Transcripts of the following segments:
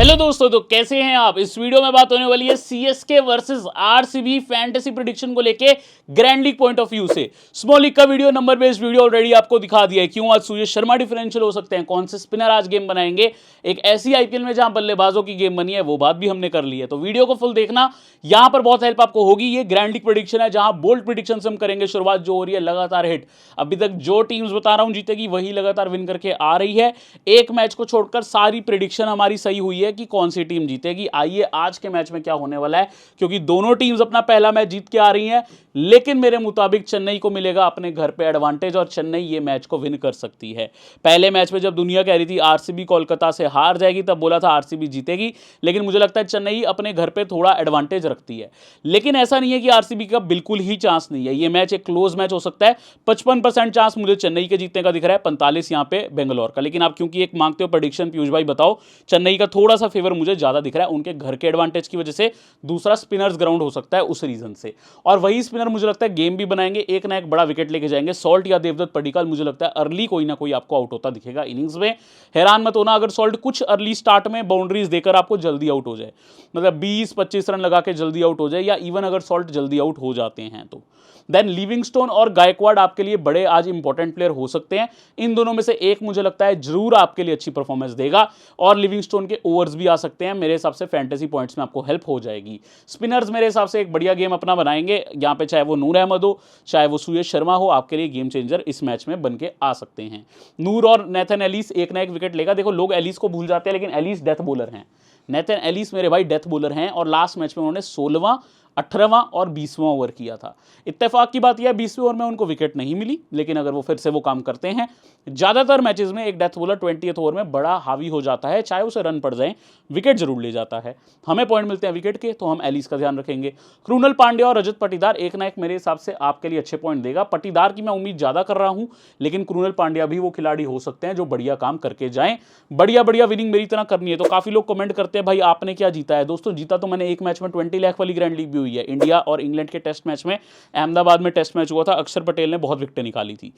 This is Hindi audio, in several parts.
हेलो दोस्तों, तो कैसे हैं आप। इस वीडियो में बात होने वाली है CSK versus RCB fantasy prediction को लेके grand league point of view से। स्मॉल लीग का video, number based video already आपको दिखा दिया है। क्यों आज सूर्य शर्मा डिफरेंशियल हो सकते हैं, कौन से स्पिनर आज गेम बनाएंगे, एक ऐसी आईपीएल में जहां बल्लेबाजों की गेम बनी है, वो बात भी हमने कर ली है। तो वीडियो को फुल देखना, यहां पर बहुत हेल्प आपको होगी। ये ग्रैंड लीग प्रेडिक्शन है जहां बोल्ड प्रेडिक्शन से हम करेंगे शुरुआत, जो हो रही है लगातार हिट। अभी तक जो टीम्स बता रहा हूं जीतेगी, वही लगातार विन करके आ रही है। एक मैच को छोड़कर सारी प्रेडिक्शन हमारी सही हुई है कि कौन सी टीम जीतेगी। आइए आज के मैच में क्या होने वाला है, क्योंकि दोनों टीम्स अपना पहला मैच जीत के आ रही हैं, लेकिन मेरे मुताबिक चेन्नई को मिलेगा अपने घर पे एडवांटेज और चेन्नई ये मैच को विन कर सकती है। पहले मैच में जब दुनिया कह रही थी आरसीबी कोलकाता से हार जाएगी, तब बोला था आरसीबी जीतेगी, लेकिन मुझे लगता है चेन्नई अपने घर पे थोड़ा एडवांटेज रखती है। लेकिन ऐसा नहीं है कि आरसीबी का बिल्कुल ही चांस नहीं है। ये मैच एक क्लोज मैच हो सकता है। 55% चांस मुझे चेन्नई के जीतने का दिख रहा है, 45 यहां पे बेंगलोर का। लेकिन आप क्योंकि एक मांगते हो प्रेडिक्शन, पीयूष भाई बताओ, चेन्नई का थोड़ा सा फेवर मुझे ज्यादा दिख रहा है उनके घर के एडवांटेज की वजह से। दूसरा स्पिनर्स ग्राउंड हो सकता है उस रीजन से, और वही स्पिनर मुझे लगता है गेम भी बनाएंगे, एक ना एक बड़ा विकेट लेके जाएंगे। सॉल्ट या देवदत्त पडिक्कल मुझे लगता है अर्ली कोई ना कोई आपको आउट होता दिखेगा इनिंग्स में। हैरान मत होना अगर सॉल्ट कुछ अर्ली स्टार्ट में बाउंड्रीज देकर आपको जल्दी आउट हो जाए, मतलब 20-25 रन लगा के जल्दी आउट हो जाए, या इवन अगर सॉल्ट जल्दी आउट हो जाते हैं तो देन लिविंगस्टोन और गायकवाड आपके लिए बड़े आज इंपॉर्टेंट प्लेयर हो सकते हैं। इन दोनों में से एक मुझे लगता है जरूर आपके लिए अच्छी परफॉर्मेंस देगा, और लिविंगस्टोन के ओवर्स भी आ सकते हैं। मेरे हिसाब से फैंटेसी पॉइंट्स में आपको हेल्प हो जाएगी। स्पिनर्स मेरे हिसाब से एक बढ़िया गेम अपना बनाएंगे यहाँ पे, चाहे वो नूर अहमद हो, चाहे वो सूर्य शर्मा हो, आपके लिए गेम चेंजर इस मैच में बन के आ सकते हैं। नूर और नेथन एलिस एक ना एक विकेट लेगा। देखो लोग एलिस को भूल जाते हैं, लेकिन एलिस डेथ बॉलर हैं। नेथन एलिस मेरे भाई डेथ बॉलर हैं, और लास्ट मैच में उन्होंने 16वां, 18वां और 20वां ओवर किया था। इत्तेफाक की बात यह है 20वें ओवर में उनको विकेट नहीं मिली, लेकिन अगर वो फिर से वो काम करते हैं, ज्यादातर मैचेस में एक डेथ बॉलर 20th ओवर में बड़ा हावी हो जाता है, चाहे उसे रन पड़ जाए, विकेट जरूर ले जाता है। हमें पॉइंट मिलते हैं विकेट के, तो हम एलिस का ध्यान रखेंगे। कृणाल पांड्या और रजत पाटीदार एक ना एक मेरे हिसाब से आपके लिए अच्छे पॉइंट देगा। पाटीदार की मैं उम्मीद ज्यादा कर रहा हूं, लेकिन कृणाल पांड्या भी वो खिलाड़ी हो सकते हैं जो बढ़िया काम करके जाएं। बढ़िया बढ़िया विनिंग मेरी तरह करनी है। तो काफी लोग कमेंट करते हैं भाई आपने क्या जीता है। दोस्तों जीता तो मैंने एक मैच में 20 लाख वाली ग्रैंड लीग भी हुई है। इंडिया और इंग्लैंड के टेस्ट मैच में, अहमदाबाद में टेस्ट मैच हुआ था, अक्षर पटेल ने बहुत विकेटें निकाली थी,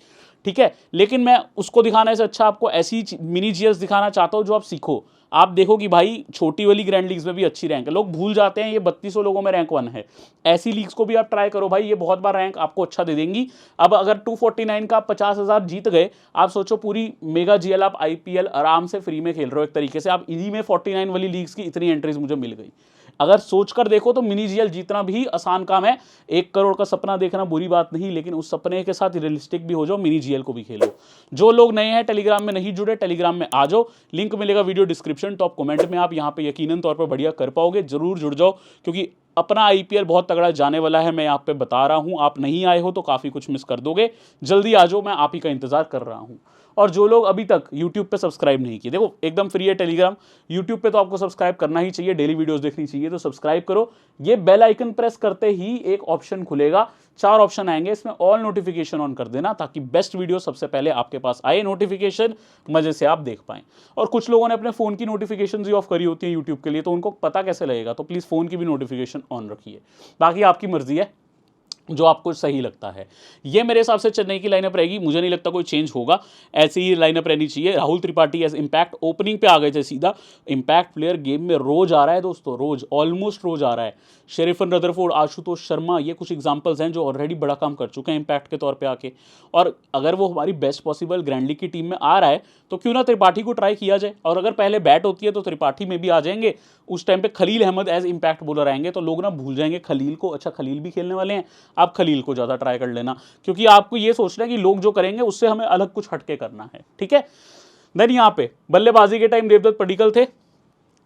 ठीक है। लेकिन मैं उसको दिखाने से अच्छा आपको ऐसी मिनी जीएस दिखाना चाहता हूं जो आप सीखो। आप देखो कि भाई छोटी वाली ग्रैंड लीग्स में भी अच्छी रैंक है। लोग भूल जाते हैं ये 3200 लोगों में रैंक 1 है। ऐसी लीग्स को भी आप ट्राई करो भाई, ये बहुत बार रैंक आपको अच्छा दे देंगी। अब अगर 249 का 50,000 जीत गए, आप सोचो पूरी मेगा जीएल आप आईपीएल आराम से फ्री में खेल रहे हो एक तरीके से। आप इन्हीं में 49 वाली लीग्स की इतनी एंट्रीज मुझे मिल गई। अगर सोचकर देखो तो मिनी जीएल जीतना भी आसान काम है। 1 करोड़ का सपना देखना बुरी बात नहीं, लेकिन उस सपने के साथ रियलिस्टिक भी हो जाओ, मिनी जीएल को भी खेलो। जो लोग नए हैं, टेलीग्राम में नहीं जुड़े, टेलीग्राम में आ जाओ, लिंक मिलेगा वीडियो डिस्क्रिप्शन, टॉप कमेंट में। आप यहां पे यकीनन तौर पर बढ़िया कर पाओगे, जरूर जुड़ जाओ, क्योंकि अपना आईपीएल बहुत तगड़ा जाने वाला है। मैं आप पे बता रहा हूं, आप नहीं आए हो तो काफी कुछ मिस कर दोगे। जल्दी आ जाओ, मैं आप ही का इंतजार कर रहा हूं। और जो लोग अभी तक YouTube पे सब्सक्राइब नहीं किए, देखो एकदम फ्री है टेलीग्राम। YouTube पे तो आपको सब्सक्राइब करना ही चाहिए, डेली वीडियोस देखनी चाहिए, तो सब्सक्राइब करो। ये बेल आइकन प्रेस करते ही एक ऑप्शन खुलेगा, 4 ऑप्शन आएंगे, इसमें ऑल नोटिफिकेशन ऑन कर देना, ताकि बेस्ट वीडियो सबसे पहले आपके पास आए, नोटिफिकेशन मजे से आप देख पाएं। और कुछ लोगों ने अपने फोन की नोटिफिकेशन ही ऑफ करी होती है यूट्यूब के लिए, तो उनको पता कैसे लगेगा। तो प्लीज फोन की भी नोटिफिकेशन ऑन रखिए। बाकी आपकी मर्जी है, जो आपको सही लगता है। ये मेरे हिसाब से चेन्नई की लाइनअप रहेगी, मुझे नहीं लगता कोई चेंज होगा, ऐसी ही लाइनअप रहनी चाहिए। Rahul Tripathi as impact, opening पे आ गए थे सीधा। इंपैक्ट प्लेयर गेम में रोज आ रहा है दोस्तों, रोज, ऑलमोस्ट रोज आ रहा है। शेरिफन रदरफोर्ड, आशुतोष शर्मा, ये कुछ एग्जांपल्स हैं जो ऑलरेडी बड़ा काम कर चुके हैं इंपैक्ट के तौर पे आके। और अगर वो हमारी बेस्ट पॉसिबल ग्रैंड लीग की टीम में आ रहा है, तो क्यों ना त्रिपाठी को ट्राई किया जाए। और अगर पहले बैट होती है तो त्रिपाठी में भी आ जाएंगे। उस टाइम पे Khaleel Ahmed as impact bowler आएंगे, तो लोग ना भूल जाएंगे खलील को। अच्छा खलील भी खेलने वाले हैं, आप खलील को ज्यादा ट्राई कर लेना, क्योंकि आपको ये सोचना है कि लोग जो करेंगे उससे हमें अलग कुछ हटके करना है, ठीक है। देन यहाँ पे बल्लेबाजी के टाइम देवदत्त पडिक्कल थे।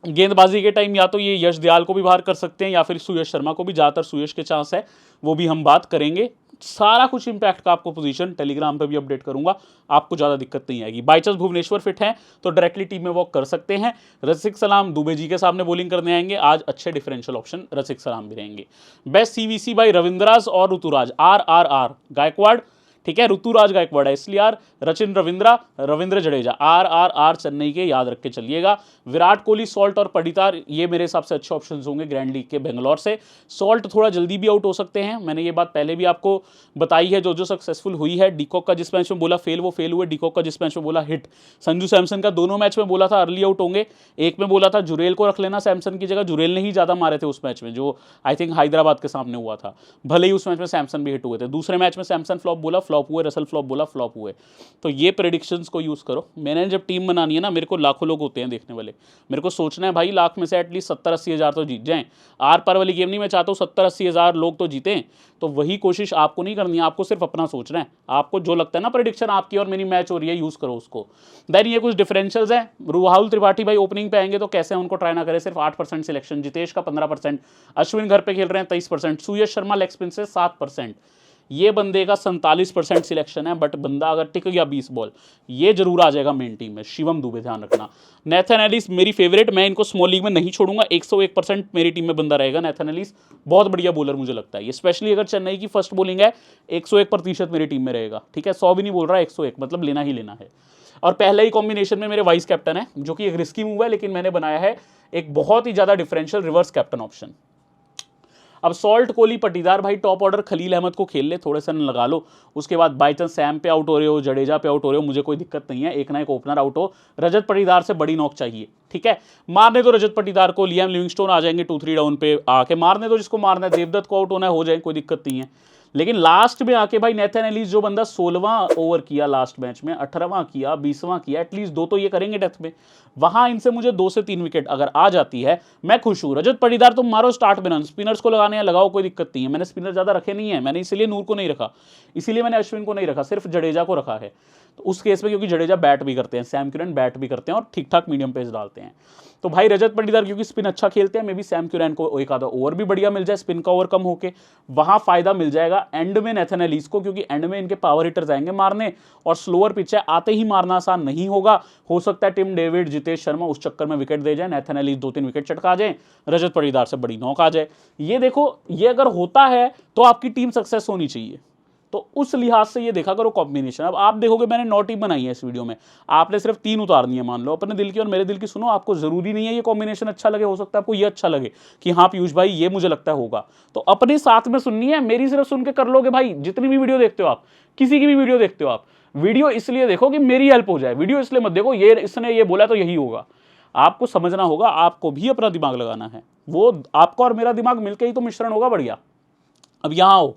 गेंदबाजी के टाइम या तो ये यश दयाल को भी बाहर कर सकते हैं, या फिर सुयश शर्मा को भी, ज्यादातर सुयश के चांस है, वो भी हम बात करेंगे। सारा कुछ इंपैक्ट का आपको पोजीशन टेलीग्राम पे भी अपडेट करूंगा, आपको ज्यादा दिक्कत नहीं आएगी। बाई चांस भुवनेश्वर फिट हैं तो डायरेक्टली टीम में वॉक कर सकते हैं। रसिक सलाम दुबे जी के सामने बॉलिंग करने आएंगे, आज अच्छे डिफरेंशियल ऑप्शन रसिक सलाम भी रहेंगे। बेस्ट सीवीसी बाई रविंद्रास और ऋतुराज, RRR गायकवाड़, ठीक है, ऋतुराज गायकवाड़ है इसलिए यार, रचिन रविंद्रा, रविंद्र जडेजा, आर चेन्नई के, याद रख के चलिएगा। विराट कोहली, सॉल्ट और पडितार, ये मेरे हिसाब से अच्छे ऑप्शंस होंगे ग्रैंड लीग के बेंगलोर से। सॉल्ट थोड़ा जल्दी भी आउट हो सकते हैं, मैंने ये बात पहले भी आपको बताई है, जो सक्सेसफुल हुई है। डिकॉक का जिस मैच में बोला फेल, वो फेल हुए। डिकॉक का जिस मैच में बोला हिट। संजू सैमसन का दोनों मैच में बोला था अर्ली आउट होंगे, एक में बोला था जुरेल को रख लेना सैमसन की जगह, जुरेल ने ही ज़्यादा मारे थे उस मैच में, जो आई थिंक हैदराबाद के सामने हुआ था, भले ही उस मैच में सैमसन भी हिट हुए थे। दूसरे मैच में सैमसन फ्लॉप बोला, फ्लॉप हुए, रसल फ्लॉप बोला, फ्लॉप हुए। तो ये प्रेडिक्शंस को यूज़ करो। मैंने जब टीम बनानी है ना, मेरे को लाखों लोग होते हैं देखने वाले, मेरे को सोचना है भाई लाख में से एटलीस्ट 70-80 हज़ार तो जीत जाएं। आर पार वाली गेम नहीं, मैं चाहता हूँ 70-80 हज़ार लोग तो जीतें। तो वही कोशिश आपको नहीं करनी है, आपको सिर्फ अपना सोचना है। आपको जो लगता है ना प्रेडिक्शन आपकी और मेरी मैच हो रही है, यूज़ करो उसको। देन ये कुछ डिफरेंशियल्स हैं। राहुल त्रिपाठी भाई ओपनिंग पे आएंगे तो कैसे उनको ट्राई ना करें, सिर्फ 8% सिलेक्शन। जितेश का 15%, अश्विन घर पे खेल रहे हैं 23%, सुयश शर्मा लेग स्पिन से 7%। ये बंदे का 47% सिलेक्शन है, बट बंदा अगर टिक गया 20 बॉल, ये जरूर आ जाएगा मेन टीम में। शिवम दुबे ध्यान रखना। नेथन एलिस मेरी फेवरेट, मैं इनको स्मॉल लीग में नहीं छोड़ूंगा। 101% मेरी टीम में बंदा रहेगा नेथन एलिस, बहुत बढ़िया बॉलर मुझे लगता है ये, स्पेशली अगर चेन्नई की फर्स्ट बॉलिंग है, 101% मेरी टीम में रहेगा। ठीक है, 100 भी नहीं बोल रहा, 101 मतलब लेना ही लेना है। और पहले ही कॉम्बिनेशन में मेरे वाइस कैप्टन है, जो कि एक रिस्की मूव है, लेकिन मैंने बनाया है एक बहुत ही ज्यादा डिफरेंशियल रिवर्स कैप्टन ऑप्शन। अब सॉल्ट, कोहली, पटीदार भाई टॉप ऑर्डर खलील अहमद को खेल ले, थोड़े से लगा लो। उसके बाद बाई चांस सैम पे आउट हो रहे हो, जडेजा पे आउट हो रहे हो, मुझे कोई दिक्कत नहीं है, एक ना एक ओपनर आउट हो। रजत पटीदार से बड़ी नॉक चाहिए, ठीक है, मारने दो रजत पटीदार को। लियाम लिविंगस्टोन आ जाएंगे 2-3 डाउन पे, आके मारने दो जिसको मारना है। देवदत्त को आउट होना है, हो जाए, कोई दिक्कत नहीं है। लेकिन लास्ट में आके भाई नेथन एलिस जो बंदा 16वां ओवर किया लास्ट मैच में, 18वां किया, 20वां किया, एटलीस्ट 2 तो ये करेंगे डेथ में। वहां इनसे मुझे 2 से 3 विकेट अगर आ जाती है, मैं खुश हूं। रजत पटीदार तुम मारो स्टार्ट में रन, स्पिनर्स को लगाने हैं लगाओ, कोई दिक्कत नहीं है। मैंने स्पिनर ज्यादा रखे नहीं है, मैंने इसीलिए नूर को नहीं रखा, इसीलिए मैंने अश्विन को नहीं रखा, सिर्फ जडेजा को रखा है। तो उस केस में क्योंकि जडेजा बैट भी करते हैं, सैम क्यूरन बैट भी करते हैं और ठीक ठाक मीडियम पेस डालते हैं। तो भाई रजत पटीदार क्योंकि स्पिन अच्छा खेलते हैं, मे बी सैम क्यूरन को एक आधा ओवर भी बढ़िया मिल जाए, स्पिन का ओवर कम होके, वहां फायदा मिल जाएगा एंड में नेथन एलिस को, क्योंकि एंड में इनके पावर हिटर्स आएंगे मारने, और स्लोअर पिच है, आते ही मारना आसान नहीं होगा। हो सकता है टिम डेविड, जितेश शर्मा उस चक्कर में विकेट दे जाए, नेथन एलिस 2-3 विकेट चटका जाए, रजत पटीदार से बड़ी नॉक आ जाए। ये देखो, ये अगर होता है तो आपकी टीम सक्सेस होनी चाहिए। तो उस लिहाज से ये देखा करो कॉम्बिनेशन। अब आप देखोगे मैंने 9 टीम बनाई है इस वीडियो में, आपने सिर्फ 3 उतारनी है। मान लो अपने दिल की और मेरे दिल की सुनो, आपको जरूरी नहीं है ये कॉम्बिनेशन अच्छा लगे, हो सकता है आपको ये अच्छा लगे कि हाँ पीयूष भाई ये मुझे लगता है होगा, तो अपने साथ में सुननी है, मेरी सिर्फ सुन के कर लोगे भाई। जितनी भी वीडियो देखते हो आप, किसी की भी वीडियो देखते हो आप, वीडियो इसलिए देखो कि मेरी हेल्प हो जाए, वीडियो इसलिए मत देखो ये इसने ये बोला तो यही होगा। आपको समझना होगा, आपको भी अपना दिमाग लगाना है, वो आपका और मेरा दिमाग मिलकर ही तो मिश्रण होगा बढ़िया। अब यहां आओ,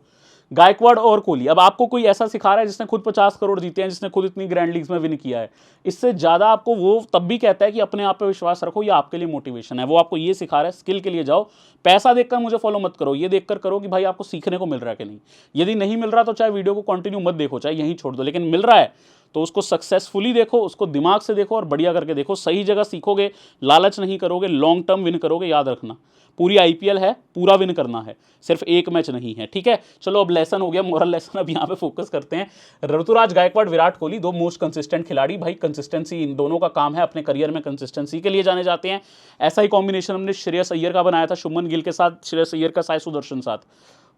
गायकवाड़ और कोहली। अब आपको कोई ऐसा सिखा रहा है जिसने खुद 50 करोड़ जीते हैं, जिसने खुद इतनी ग्रैंड लीग्स में विन किया है, इससे ज्यादा आपको वो तब भी कहता है कि अपने आप पे विश्वास रखो, ये आपके लिए मोटिवेशन है। वो आपको ये सिखा रहा है स्किल के लिए जाओ, पैसा देखकर मुझे फॉलो मत करो, ये देखकर करो कि भाई आपको सीखने को मिल रहा है कि नहीं। यदि नहीं मिल रहा तो चाहे वीडियो को कंटिन्यू मत देखो, चाहे यहीं छोड़ दो, लेकिन मिल रहा है तो उसको सक्सेसफुली देखो, उसको दिमाग से देखो और बढ़िया करके देखो। सही जगह सीखोगे, लालच नहीं करोगे, लॉन्ग टर्म विन करोगे। याद रखना, पूरी आईपीएल है, पूरा विन करना है, सिर्फ एक मैच नहीं है, ठीक है। चलो अब लेसन हो गया, मोरल लेसन, अब यहाँ पे फोकस करते हैं। ऋतुराज गायकवाड़, विराट कोहली, 2 मोस्ट कंसिस्टेंट खिलाड़ी। भाई कंसिस्टेंसी इन दोनों का काम है, अपने करियर में कंसिस्टेंसी के लिए जाने जाते हैं। ऐसा ही कॉम्बिनेशन हमने श्रेयस अय्यर का बनाया था, शुभमन गिल के साथ, श्रेयस अय्यर का साई सुदर्शन साथ,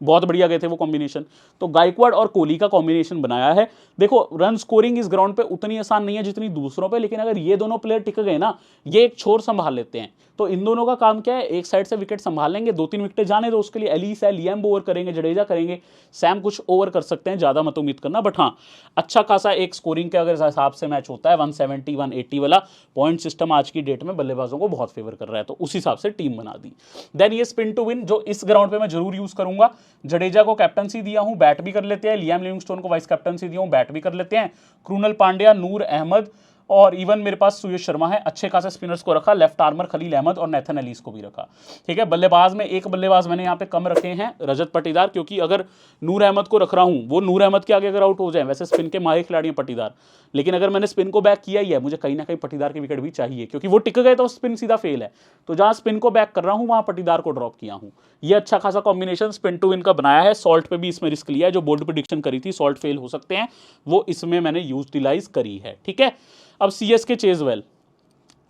बहुत बढ़िया गए थे वो कॉम्बिनेशन। तो गायकवाड़ और कोहली का कॉम्बिनेशन बनाया है। देखो रन स्कोरिंग इस ग्राउंड पे उतनी आसान नहीं है जितनी दूसरों पे, लेकिन अगर ये दोनों प्लेयर टिक गए ना, ये एक छोर संभाल लेते हैं। तो इन दोनों का काम क्या है, एक साइड से विकेट संभाल लेंगे, 2-3 विकेट जाने दो, उसके लिए एलिस है, लियाम ओवर करेंगे, जडेजा करेंगे, सैम कुछ ओवर कर सकते हैं, ज्यादा मत उम्मीद करना। बट हाँ, अच्छा खासा एक स्कोरिंग के अगर हिसाब से मैच होता है, 170 180 वाला पॉइंट सिस्टम आज की डेट में बल्लेबाजों को बहुत फेवर कर रहा है, तो उस हिसाब से टीम बना दी। देन ये स्पिन टू विन जो इस ग्राउंड पे मैं जरूर यूज करूंगा। जडेजा को कैप्टनसी दिया हूं, बैट भी कर लेते हैं। लियाम लिविंगस्टोन को वाइस कैप्टनसी दिया हूं, बैट भी कर लेते हैं। कृणाल पांड्या, नूर अहमद और इवन मेरे पास सुयश शर्मा है, अच्छे खासे स्पिनर्स को रखा। लेफ्ट आर्मर खलील अहमद और नेथन एलिस को भी रखा, ठीक है। बल्लेबाज में एक बल्लेबाज मैंने यहाँ पे कम रखे हैं, रजत पटीदार, क्योंकि अगर नूर अहमद को रख रहा हूँ, वो नूर अहमद के आगे अगर आउट हो जाए, वैसे स्पिन के माहिर खिलाड़ी हैं पटीदार, लेकिन अगर मैंने स्पिन को बैक किया ही है, मुझे कहीं ना कहीं पटीदार की विकेट भी चाहिए, क्योंकि वो टिक गए तो स्पिन सीधा फेल है। तो जहां स्पिन को बैक कर रहा हूं वहां पटीदार को ड्रॉप किया हूं। ये अच्छा खासा कॉम्बिनेशन स्पिन टू विन का बनाया है। सॉल्ट पे भी इसमें रिस्क लिया है, जो बोल्ड प्रेडिक्शन करी थी सॉल्ट फेल हो सकते हैं, वो इसमें मैंने यूटिलाइज करी है, ठीक है। अब सीएसके चेजवेल,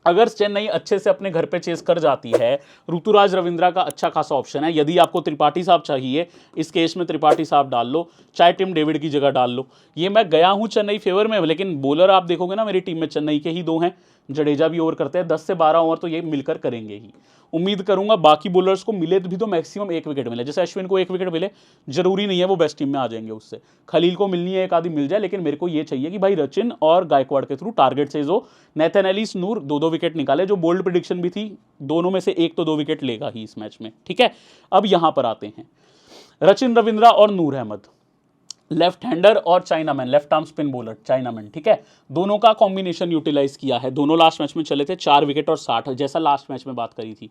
अगर चेन्नई अच्छे से अपने घर पे चेस कर जाती है, ऋतुराज रविंद्रा का अच्छा खासा ऑप्शन है। यदि आपको त्रिपाठी साहब चाहिए, इस केस में त्रिपाठी साहब डाल लो, चाहे टिम डेविड की जगह डाल लो। ये मैं गया हूं चेन्नई फेवर में, लेकिन बॉलर आप देखोगे ना मेरी टीम में चेन्नई के ही 2 हैं। जडेजा भी ओवर करते हैं, 10 से 12 ओवर तो ये मिलकर करेंगे ही। उम्मीद करूंगा बाकी बॉलर्स को मिले भी तो मैक्सिमम 1 विकेट मिले, जैसे अश्विन को 1 विकेट मिले, जरूरी नहीं है वो बेस्ट टीम में आ जाएंगे उससे। खलील को मिलनी है, एक आदि मिल जाए, लेकिन मेरे को ये चाहिए कि भाई रचिन और गायकवाड़ के थ्रू टारगेट से जो नेथन एलिस, नूर 2-2 विकेट निकाले। जो बोल्ड प्रेडिक्शन भी थी, दोनों में से एक तो 2 विकेट लेगा ही इस मैच में, ठीक है। अब यहां पर आते हैं रचिन रविंद्रा और नूर अहमद, लेफ्ट हैंडर और chinaman, left arm spin bowler chinaman, ठीक है। दोनों का कॉम्बिनेशन यूटिलाइज किया है। दोनों लास्ट मैच में चले थे 4 विकेट और 60, जैसा लास्ट मैच में बात करी थी।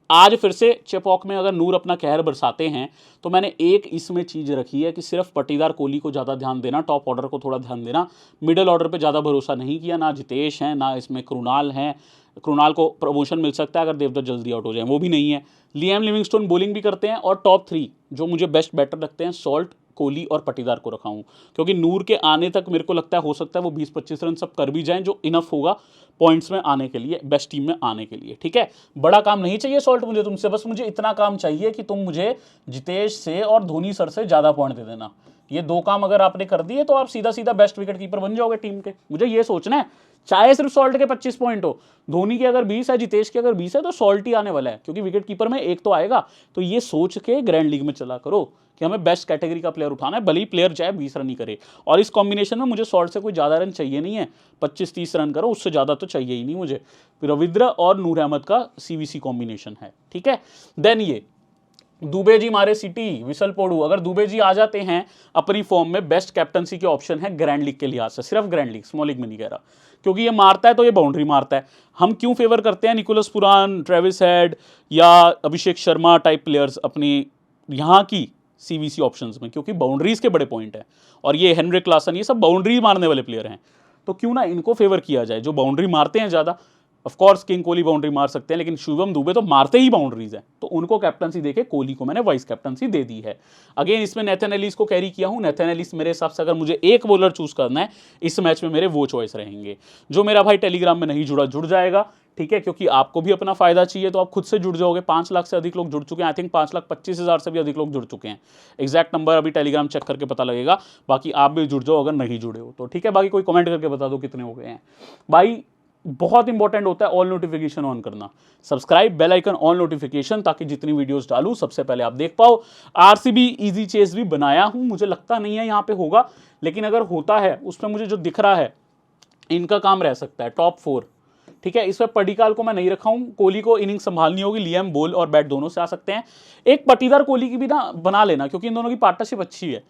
आज फिर से चेपॉक में अगर नूर अपना कहर बरसाते हैं तो मैंने एक इसमें चीज़ रखी है कि सिर्फ पटीदार, कोहली को ज़्यादा ध्यान देना, टॉप ऑर्डर को थोड़ा ध्यान देना, मिडिल ऑर्डर पे ज़्यादा भरोसा नहीं किया। ना जितेश हैं, ना इसमें कृणाल हैं। कृणाल को प्रमोशन मिल सकता है अगर देवदत्त जल्दी आउट हो जाए, वो भी नहीं है। लियाम लिविंगस्टोन बॉलिंग भी करते हैं, और टॉप 3 जो मुझे बेस्ट बैटर लगते हैं, सॉल्ट, कोहली और पटीदार को रखा हूं, क्योंकि नूर के आने तक मेरे को लगता है हो सकता है वो 20-25 रन सब कर भी जाएं, जो इनफ होगा पॉइंट्स में आने के लिए, बेस्ट टीम में आने के लिए, ठीक है। बड़ा काम नहीं चाहिए सॉल्ट मुझे तुमसे, बस मुझे इतना काम चाहिए कि तुम मुझे जितेश से और धोनी सर से ज़्यादा पॉइंट दे देना। ये 2 काम अगर आपने कर दिए तो आप सीधा सीधा बेस्ट विकेट कीपर बन जाओगे टीम के। मुझे ये सोचना है, चाहे सिर्फ सॉल्ट के 25 पॉइंट हो, धोनी के अगर 20 है, जितेश के अगर 20 है, तो सॉल्ट ही आने वाला है, क्योंकि विकेट कीपर में एक तो आएगा। तो ये सोच के ग्रैंड लीग में चला करो कि हमें बेस्ट कैटेगरी का प्लेयर उठाना है, भले ही प्लेयर चाहे 20 रन ही करे। और इस कॉम्बिनेशन में मुझे सॉल्ट से कोई ज़्यादा रन चाहिए नहीं है, 25-30 रन करो, उससे ज़्यादा तो चाहिए ही नहीं मुझे। रविंद्र और नूर अहमद का सीवीसी कॉम्बिनेशन है, ठीक है। देन ये दुबे जी मारे सिटी, विसल पोडू, अगर दुबे जी आ जाते हैं अपनी फॉर्म में, बेस्ट कैप्टनसी के ऑप्शन है ग्रैंड लीग के लिहाज से, सिर्फ ग्रैंड लीग, स्मॉल लीग में नहीं कह रहा, क्योंकि ये मारता है तो ये बाउंड्री मारता है। हम क्यों फेवर करते हैं निकोलस पुरान, ट्रेविस हेड या अभिषेक शर्मा टाइप प्लेयर्स अपनी यहाँ की सीवीसी ऑप्शंस में, क्योंकि बाउंड्रीज के बड़े पॉइंट है। और ये हेनरिक क्लासन, ये सब बाउंड्री मारने वाले प्लेयर हैं, तो क्यों ना इनको फेवर किया जाए जो बाउंड्री मारते हैं ज़्यादा। ऑफकोर्स किंग कोहली बाउंड्री मार सकते हैं, लेकिन शिवम दुबे तो मारते ही बाउंड्रीज है, तो उनको कैप्टनसी देके कोहली को मैंने वाइस कैप्टनसी दे दी है। अगेन इसमें नेथन एलिस को कैरी किया हूं। नेथन एलिस मेरे हिसाब से अगर मुझे एक बॉलर चूज करना है इस मैच में, मेरे वो चॉइस रहेंगे। जो मेरा भाई टेलीग्राम में नहीं जुड़ा, जुड़ जाएगा, ठीक है, क्योंकि आपको भी अपना फायदा चाहिए, तो आप खुद से जुड़ जाओगे। 5 लाख से अधिक लोग जुड़ चुके हैं, आई थिंक 5,25,000 से भी अधिक लोग जुड़ चुके हैं। एग्जैक्ट नंबर अभी टेलीग्राम चेक करके पता लगेगा, बाकी आप भी जुड़ जाओ अगर नहीं जुड़े हो तो, ठीक है। बाकी कोई कमेंट करके बता दो कितने हो गए हैं भाई। बहुत इंपॉर्टेंट होता है ऑल नोटिफिकेशन ऑन करना, subscribe, bell icon, all notification, ताकि जितनी वीडियोस डालूं सबसे पहले आप देख पाओ। आरसीबी इजी चेस भी बनाया हूं, मुझे लगता नहीं है यहां पे होगा, लेकिन अगर होता है उसमें मुझे जो दिख रहा है इनका काम रह सकता है, टॉप 4, ठीक है। इसमें पडिकाल को मैं नहीं रखा हूं, कोहली को इनिंग संभालनी होगी, लियाम बॉल और बैट दोनों से आ सकते हैं। एक पटीदार कोहली की भी ना बना लेना, क्योंकि इन दोनों की पार्टनरशिप अच्छी है।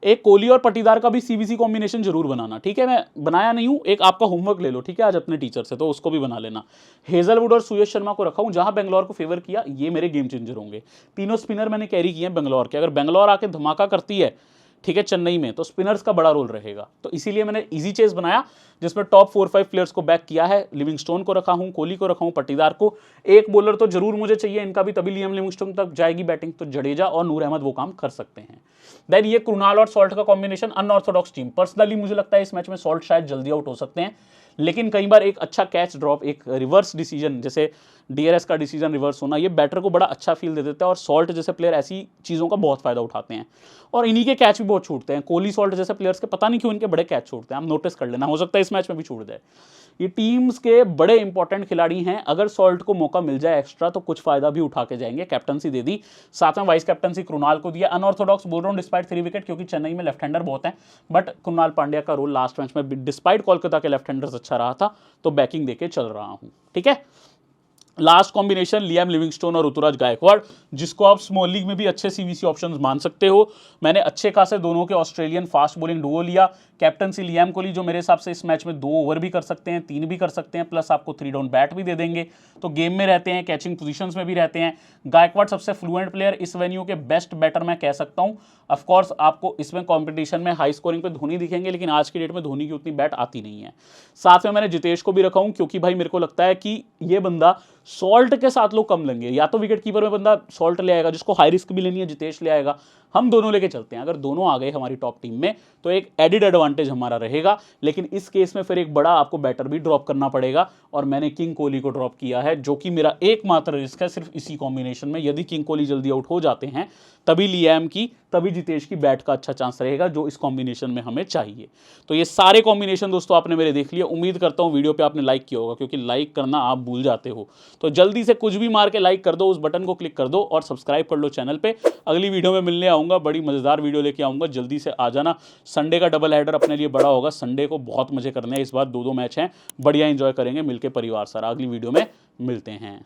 एक कोहली और पटीदार का भी सीवीसी कॉम्बिनेशन जरूर बनाना, ठीक है। मैं बनाया नहीं हूं, एक आपका होमवर्क ले लो, ठीक है, आज अपने टीचर से, तो उसको भी बना लेना। हेजलवुड और सुयश शर्मा को रखा हूं, जहां बेंगलोर को फेवर किया, ये मेरे गेम चेंजर होंगे। तीनों स्पिनर मैंने कैरी किए हैं बेंगलोर के, अगर बेंगलोर आके धमाका करती है, ठीक है, चेन्नई में, तो स्पिनर्स का बड़ा रोल रहेगा। तो इसीलिए मैंने इजी चेस बनाया, जिसमें टॉप 4-5 प्लेयर्स को बैक किया है। लिविंगस्टोन को रखा हूं, कोहली को रखा हूं, पटीदार को। एक बॉलर तो जरूर मुझे चाहिए इनका भी, तभी लियाम लिविंगस्टोन तक जाएगी बैटिंग, तो जडेजा और नूर अहमद वो काम कर सकते हैं। देन ये कृणाल और सॉल्ट का कॉम्बिनेशन, अनऑर्थोडॉक्स टीम। पर्सनली मुझे लगता है इस मैच में सॉल्ट शायद जल्दी आउट हो सकते हैं, लेकिन कई बार एक अच्छा कैच ड्रॉप, एक रिवर्स डिसीजन, जैसे डीआरएस का डिसीजन रिवर्स होना, ये बैटर को बड़ा अच्छा फील दे देता है, और सॉल्ट जैसे प्लेयर ऐसी चीज़ों का बहुत फायदा उठाते हैं, और इन्हीं के कैच भी बहुत छूटते हैं। कोहली, सॉल्ट जैसे प्लेयर्स के पता नहीं क्यों इनके बड़े कैच छूटते हैं, आप नोटिस कर लेना, हो सकता है इस मैच में भी छूट जाए। ये टीम्स के बड़े इंपॉर्टेंट खिलाड़ी हैं, अगर सॉल्ट को मौका मिल जाए एक्स्ट्रा तो कुछ फायदा भी उठा के जाएंगे। कैप्टनसी दे दी, साथ में वाइस कैप्टनसी कृणाल को दिया। अनऑर्थोडॉक्स बोल रहा हूं डिस्पाइट 3 विकेट, क्योंकि चेन्नई में लेफ्ट हैंडर बहुत हैं, बट कृणाल पांड्या का रोल लास्ट मैच में डिस्पाइट कोलकाता के लेफ्ट हैंडर्स अच्छा रहा था, तो बैकिंग देके चल रहा हूं, ठीक है। लास्ट कॉम्बिनेशन लियाम लिविंगस्टोन और ऋतुराज गायकवाड़, जिसको आप स्मॉल लीग में भी अच्छे सीवीसी ऑप्शंस मान सकते हो। मैंने अच्छे खासे दोनों के ऑस्ट्रेलियन फास्ट बॉलिंग डुओ लिया। कैप्टनसी लियाम कोहली, जो मेरे हिसाब से इस मैच में 2 ओवर भी कर सकते हैं, 3 भी कर सकते हैं, प्लस आपको 3 डाउन बैट भी दे देंगे, तो गेम में रहते हैं, कैचिंग पोजीशंस में भी रहते हैं। गायकवाड़ सबसे फ्लुएंट प्लेयर, इस वेन्यू के बेस्ट बैटर मैं कह सकता हूं। ऑफकोर्स आपको इसमें कॉम्पिटिशन में हाई स्कोरिंग पे धोनी दिखेंगे, लेकिन आज की डेट में धोनी की उतनी बैट आती नहीं है। साथ में मैंने जितेश को भी रखा हूं, क्योंकि भाई मेरे को लगता है कि ये बंदा सॉल्ट के साथ लोग कम लेंगे, या तो विकेट कीपर में बंदा सॉल्ट ले आएगा, जिसको हाई रिस्क भी लेनी है जितेश ले आएगा, हम दोनों लेके चलते हैं। अगर दोनों आ गए हमारी टॉप टीम में तो एक एडिड एडवांटेज हमारा रहेगा, लेकिन इस केस में फिर एक बड़ा आपको बैटर भी ड्रॉप करना पड़ेगा और मैंने किंग कोहली को ड्रॉप किया है, जो कि मेरा एकमात्र रिस्क है सिर्फ इसी कॉम्बिनेशन में। यदि किंग कोहली जल्दी आउट हो जाते हैं तभी लियाम की, तभी जितेश की बैट का अच्छा चांस रहेगा, जो इस कॉम्बिनेशन में हमें चाहिए। तो ये सारे कॉम्बिनेशन दोस्तों आपने मेरे देख लिए। उम्मीद करता हूं वीडियो पे आपने लाइक किया होगा, क्योंकि लाइक करना आप भूल जाते हो। तो जल्दी से कुछ भी मार के लाइक कर दो, उस बटन को क्लिक कर दो और सब्सक्राइब कर लो चैनल पे। अगली वीडियो में मिलने आऊंगा, बड़ी मजेदार वीडियो लेके आऊंगा, जल्दी से आ जाना। संडे का डबल हेडर अपने लिए बड़ा होगा, संडे को बहुत मजे करने हैं। इस बार 2-2 मैच हैं, बढ़िया इंजॉय करेंगे मिलकर परिवार सारा। अगली वीडियो में मिलते हैं।